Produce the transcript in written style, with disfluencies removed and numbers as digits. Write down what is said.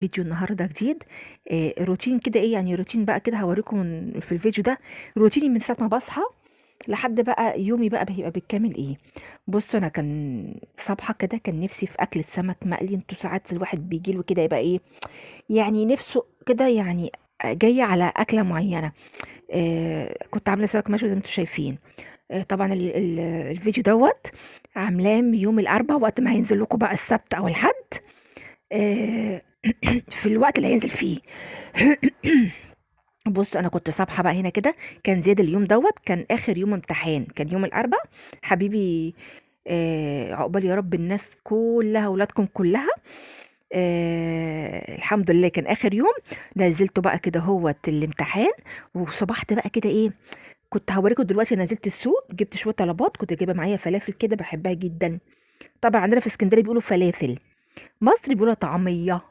فيديو النهارده جديد. روتين كده ايه يعني روتين بقى كده هوريكم في الفيديو ده. روتيني من ساعه ما بصحى لحد بقى يومي بقى هيبقى بالكامل ايه. بصوا انا كان صبحه كده كان نفسي في اكله سمك مقلي. انتوا ساعات الواحد بيجي له كده يبقى ايه يعني نفسه كده يعني جايه على اكله معينه. كنت عامله سمك مشوي زي ما انتوا شايفين. طبعا الفيديو دوت عاملاه من يوم الاربعاء وقت ما هينزل لكم بقى السبت او الحد. آه، في الوقت اللي هينزل فيه. بص انا كنت صابحه بقى هنا كده. كان زياد اليوم دوت كان اخر يوم امتحان، كان يوم الاربعاء. حبيبي، عقبال يا رب الناس كلها ولادكم كلها. الحمد لله كان اخر يوم. نزلته بقى كده هوت الامتحان. وصبحت بقى كده ايه. كنت هوريكم دلوقتي نزلت السوق جبت شويه طلبات، كنت جايبه معايا فلافل كده بحبها جدا. طبعا عندنا في اسكندريه بيقولوا فلافل، مصر بيقولوا طعميه.